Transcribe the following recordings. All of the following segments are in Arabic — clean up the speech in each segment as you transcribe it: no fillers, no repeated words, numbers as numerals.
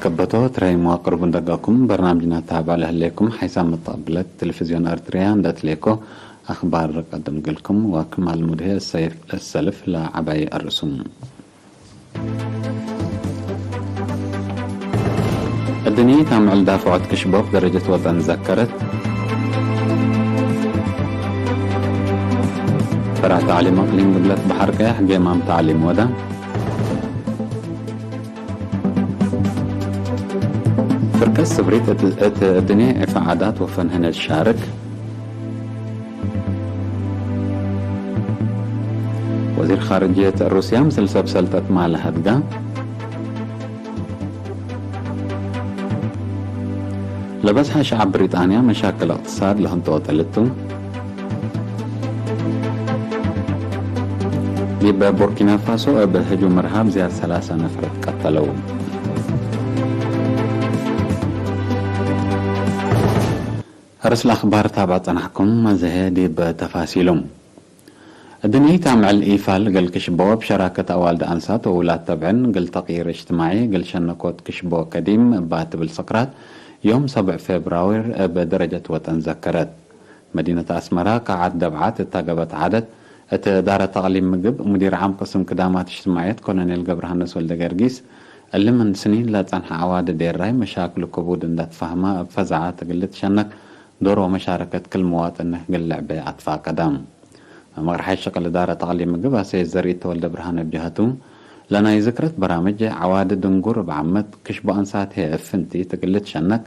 كبتو تراي مواقر بندقاكم برنامجنا تابع لهليكم حيث متقبلت تلفزيون أرتريان دات ليكو أخبار قدم لكم وكمال مدهي السلف لعباي الرسوم. الدنيا تعمل دافعات كشبوك درجة وطن ذكرت فرع تعليم أقليم قبلت بحر كيح جيمام تعليم ودا فركز سبريت الدنيا إفعادات وفنهن الشارك وزير خارجية روسيا مثل سلطة مال هدقا لبسها شعب بريطانيا مشاكل اقتصاد لهم توتلتو يبقى بوركينا فاسو بهجوم إرهاب زيادة 3 نفر قتلوا. رأس الأخبار تابعت عنكم زهادي بتفاصيلهم. الدنيا تعمل الإيفال قل كشبو بشراكة أوالد أنسات وولاد تبعن قل تغيير اجتماعي قل شنكوت كشبو قديم باتب السقراط يوم 7 فبراير بدرجة وطن ذكرت. مدينة أسمرا قاعد دبعات اتاقبت عدد دار تغليم مقب مدير عام قسم كدامات اجتماعيات كولونيل جبرهانس ولدقرقيس اللي من سنين لا تنحى عواد دير راي مشاكل كبود اندات فهمها فزعات قلت شنك دور ومشاركة كل مواطن قل لعبة عطفا قدام. مغرحي الشغل دار تغليم مقب هسي الزريت ولد برهان بجهته لنا يذكرت برامج عواد دنقر بعمد كشبو أنسات هي افنتي تقلت شنك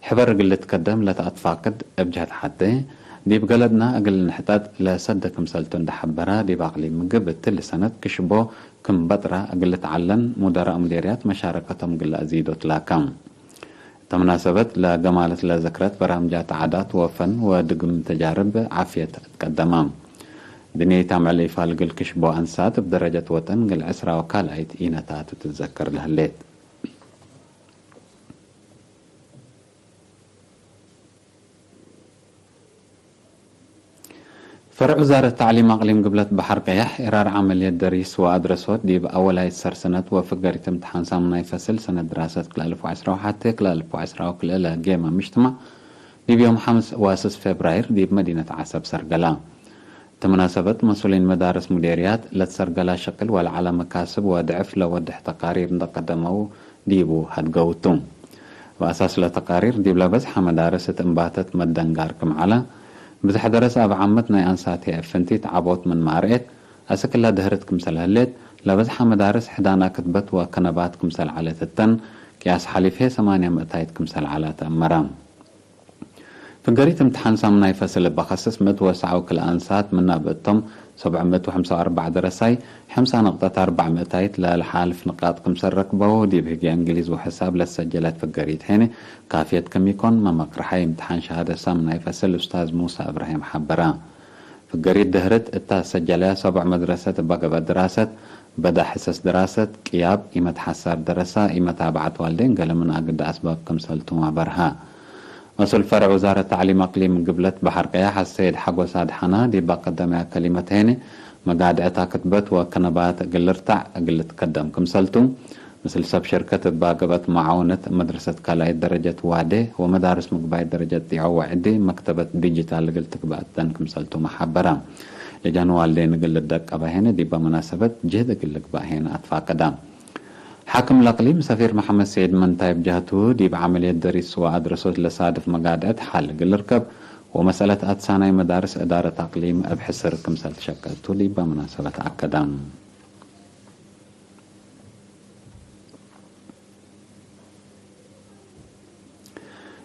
حبر قلت قدام لا تأتفاقد بجهة حتى دي بقلدنا أقل نحتاج لسد كمسلتون دحبرا دي باقلي مقب التل سنة كشبو كم بطرة أقل تعلن مدراء مديريات مشاركتهم قل أزيدو تلاكم تمناسبة لجمالة لذكرت برامجات عادات وفن ودقم تجارب عافية تقدمام دنيا تعمل إيفال قل كشبو أنسات بدرجة وطن قل عسرة وكالعيت إينتات تتذكر لهالليت. فرع وزارة التعليم أقليم قبلت بحر قيح إرار عملية دريس وأدرسوت دي بأول سر سنة وفقرة امتحان سامنا يفصل سنة دراسة كل 1010 وحتى كل 1010 وكل جيمة مجتمع دي بيوم 5 فبراير دي بمدينة عسب سرقلا. تمناسبة مسؤولين مدارس مديريات لتسرقلا شكل ولا على مكاسب ودعف لودح تقارير نقدموا ديبو هدقوتم وأساس لتقارير ديب لبزحة مدارس انباتت مدنقاركم على بزح درس أب عمتنا أنساتي أفنتي تعبوت من مارئت أسكلا دهرتكم سلهلت لبزحة مدارس حدانا كتبت وكنباتكم سل على التن كياس حليفه 8 متايتكم سل على تأمرام فقريت امتحان سامنا يفصل بخصص 109 كل أنسات منا بقتم 754 درساي 5.4 للحالف نقاطكم سركبو دي بهجي انجليز وحساب للسجلات فقريت هنا كافية كم يكون ما مقرحي امتحان شهادة سامنا يفصل أستاذ موسى إبراهيم حبران فقريت دهرت اتا سجلها 7 مدرسة بقى دراسة بدا حسس دراسة كياب إيمة حسار درسة إيمة تابعت والدين قال من أقد أسباب كم سلتو مع برها مسؤول فرع وزارة التعليم أقليم قبلت بحر قياح السيد حقو سعد حنا دي بقدمها كلمتين مقادعتها كتبت وكنبات قل ارتع قل تقدم كمسلتو مثل سب شركة باقبت معاونة مدرسة كالاي درجة وادي ومدارس مقباي درجة ديعو وعدي مكتبة ديجيتال قل تقبات دان كمسلتو محبرا لجان والدين قل الدق أباهين دي بمناسبة جهد قل قباهين أطفا قدام حاكم الأقليم سفير محمد سيد منتايب جهته دي بعملية دريس وأدرسوت لصادف مقادعة حل قل ركب ومسألة أتساني مدارس إدارة أقليم أبحسر كمسل شكلتو دي بمناسبة أكدام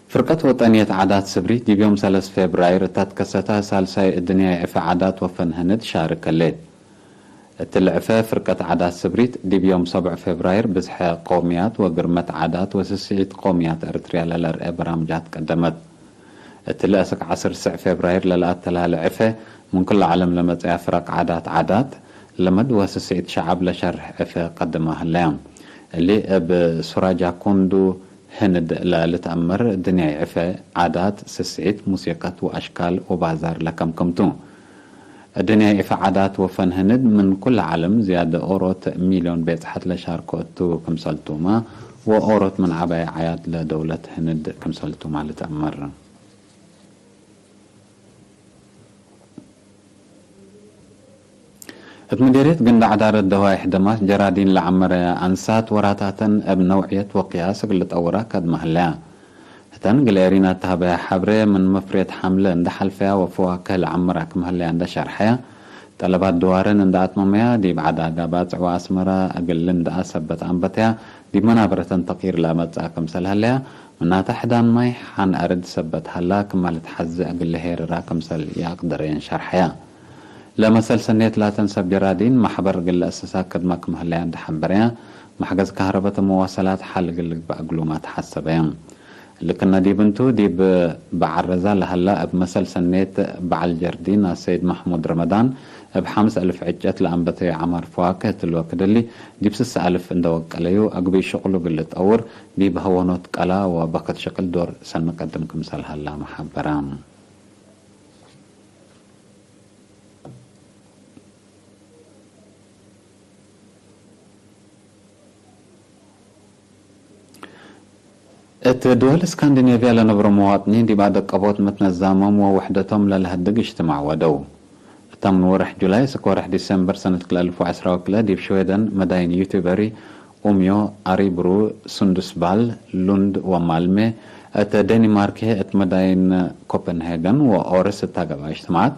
فرقة وطنية عادات سبريت دي بيوم 3 فبراير تتكستها سالساي الدنيا إفا عادات وفن هند شارك الليل التلعفة فرقة عادات سبريت دي بيوم 7 فبراير بزحة قوميات وقرمة عادات وسسعيد قوميات أرتريا للرئي برامجات قدمت التلاسك 10 فبراير للآت تلالعفة من كل عالم لما تقع فرق عادات لمد وسسعيد شعب لشرح عفة قدمها اليوم اللي بسراجة كوندو هند لتأمر الدنيا عفة عادات سسعيد موسيقى وأشكال وبازار لكم كمتون الدنيا إفعادات وفن هند من كل عالم زيادة أورو 1 مليون بيت حتى لشاركوتو كمسلتوما وأورت من عباية عيات لدولة هند كمسلتو مع تأمر اتمديريت قند عدار الدوايح دماس جرادين لعمر أنسات وراتاتن اب نوعية وقياس قلت أورا كد مهلا هتن قليرينا تهبها حبري من مفريت حملة اند حلفها وفواكه لعمرك مهلا عند شرحها طلبات دوارن اند اتمميا دي بعد عقابات واسمرا اقل اند اسبت انبتها دي منابرة تقير لامت اكم سلهلا من تحدان ماي حان ارد سبت هلا كما لتحزق اقل هير راكم سل يقدرين شرحها لما سلسنيت لا تنسب جرادين محبر قل أساسا كدمك مهلا عند حبريا محجز كهرباء مواصلات حل قل بأقلو ما تحسبين لكن دي بنتو دي بعرزة لهلا بمثل سنيت بعل جردين السيد محمود رمضان بحمس ألف عجات لأنبتي عمر فواكه الوقت اللي دي بسس ألف اندوق عليو أقبي شغله قلت أور دي بهونوت قلا وبقت شكل دور سنقدمكم سال هلا محبرام الدول اسكندنافيا لنبرو مواطنين دي بعد قبوت متنظمهم ووحدتهم للهدق اجتماع ودو تم ورح جولاي سكورح ديسمبر سنة 2010 دي بشويدن مداين يوتيوبري أوميو أريبرو سندسبال لوند ومالمي ات دنمارك ات مداين كوبنهاجن وأورس التاقبا اجتماعات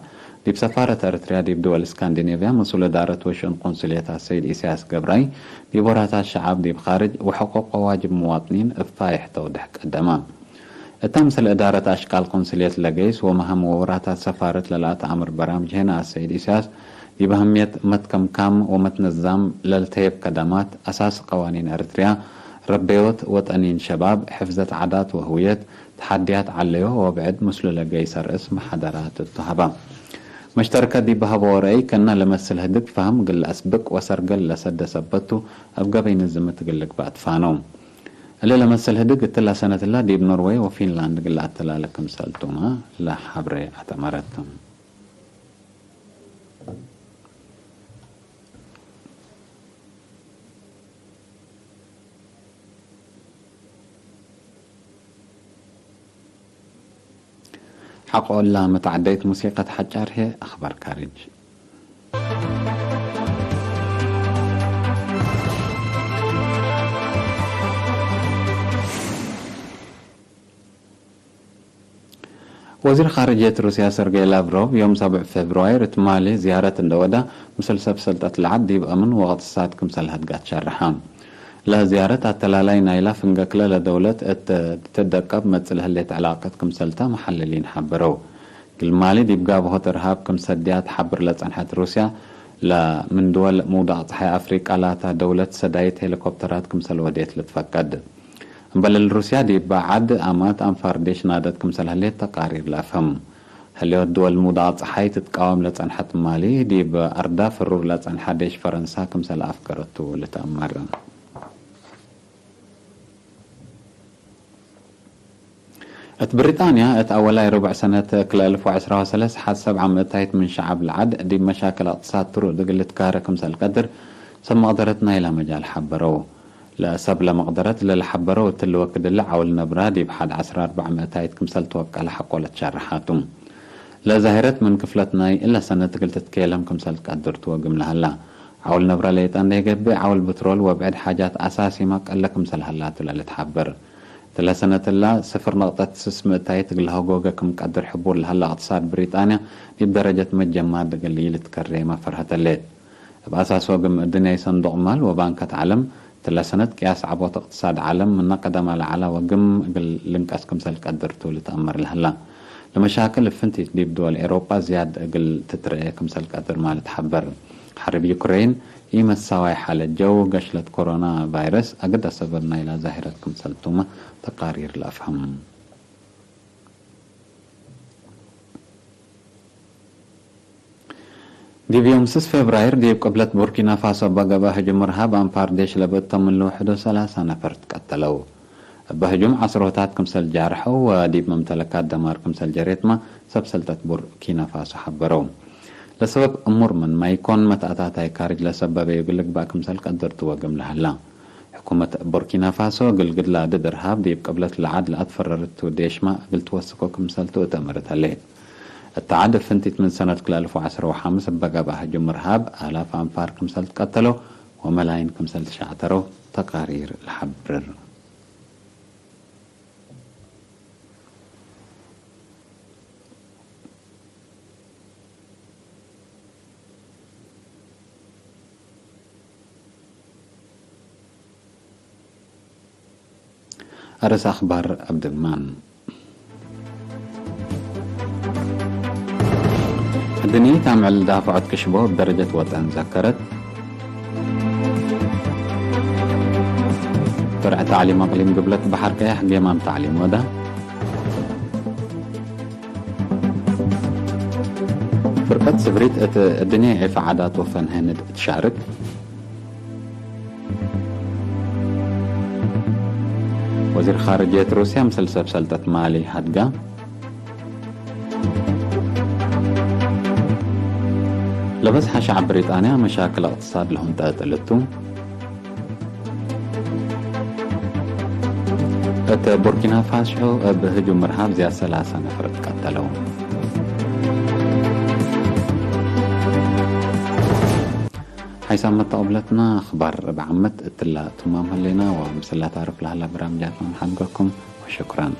دي بسفارة أريتريا دي بدول اسكندنافيا مسؤول إدارة وشؤون قنصلية السيد إسياس قبراي دي برات الشعب دي بخارج وحقوق وواجب مواطنين فايح توضح قدما تمثل إدارة أشكال قنصلية لقيس ومهم وورات سفارة للات عمر برامج هنا السيد إسياس دي بهمية متكم كام ومتنظم للتيب قدمات أساس قوانين أريتريا ربيوت وطنين شباب حفظة عادات وهوية تحديات عليه وبعد مسلو لقيس اسم حضارات التهبة مشتركة دي بهابو رأي كنا لمثل هدك فهم قل أسبق وسرقل لسد سبتو أبقى بين الزمت قلك بعد فانوم اللي لمثل هدك اتلا سنة الله دي بنروي وفنلاند قل أتلا لكم سألتونا لا حبري أتمرتم حقو الله متعديت موسيقى حجار هي أخبار كارج وزير خارجية روسيا سيرجي لافروف يوم 7 فبراير تمالي زيارة اندودا مسلسل سلطة العد بأمن وقت الساعة كمسل هدقات شرحام لا زيارة التلالي نايلة فنقكلة لدولة تدقب مثل هليت علاقة كمسلتا محللين حبرو كل مالي دي بقى بهوت إرهاب كمسديات حبر لتنحت روسيا لا من دول موضع صحي أفريقيا لا دولة سدايت هليكوبترات كمسل وديت لتفقد بل الروسيا دي بعد أمات أنفارديش نادت كمسل هليت تقارير لأفهم هلي الدول موضع صحي تتقاوم لتنحت مالي دي بأردا فرور لتنحديش فرنسا كمسل أفكرتو لتأمر بريطانيا أولاي ربع سنة 2013 حسب عملتها من شعب العد دي مشاكل اقتصاد طرق دقلت كاركم القدر سم قدرتنا إلى مجال حبرو لا سب لمقدرت للحبرو تلو كدل عول نبرا دي بحد 1400 كمسل توقع لحق ولا تشرحاتهم لا ظاهرت من كفلتنا إلا سنة قلت تكيلم كمسل قدر توقم لها لا عول نبرا ليتان يقبي عول بترول وبعد حاجات أساسي ما قال لكم سلهلا تلا تحبر تلا سنة الله 0.6 تقلها جوجا كم قدر حبور لهلا اقتصاد بريطانيا دي بدرجة مجمع دقليل تكريمة فرحة الليل بأساس وقم الدنيا صندوق مال وبنكة عالم تلا سنة قياس عبوط اقتصاد عالم من قدم على وقم لنكاس كمسال قدر طول تأمر لهلا لمشاكل فنتي دي بدول أوروبا زياد قل تترقى كمسال قدر مال تحبر حرب يوكرين إيمة سواي حالة جو قشلة كورونا فيروس أقد سببنا إلى ظاهرة كمسال توما تقارير الأفهم دي بيوم 6 فبراير دي قبلت بوركينا فاسو بقى هجوم رهاب أنفارديش لبطة من لوحدو 3 نفر تقتلوا بهجوم عصروتات كمسل جارحو ودي بممتلكات دمار كمسل جريتما سبسلتت بوركينا فاسو حبرو لسبب أمور من ما يكون متأتاتاي كارج لسبب يقولك بقى كمسل قدر توقم لهلا حكومة بوركينا فاسو قلقد لا ضد إرهاب ديب قبلت العدل أتفررت وديشما قلت وسكوكم سلتو أتمرت عليه التعادل فنتيت من سنة 2015 بقى بهجوم إرهاب آلاف أنفار كمسلت قتلوا وملايين كمسلت شعتروا تقارير الحبرر أرس أخبار عبد المان الدنيا تعمل دافعت كشبه بدرجة وطن ذكرت فرع تعليم أقليم قبلت بحر كيح قيمام تعليم وده فرقة سبريت الدنيا عيف عادات وفن هند تشارك وزير خارجية روسيا مسلسل بسلطة مالي هدقا لبس شعب بريطانيا مشاكل اقتصاد لهم تقتلتو بوركينا فاسو بهجوم إرهاب زي 3 نفر تقتلوا هاي سامت قبلتنا أخبار بعمت اتلا تمام هلينا ومسلا تعرف لها برامجاتنا نحقكم وشكرا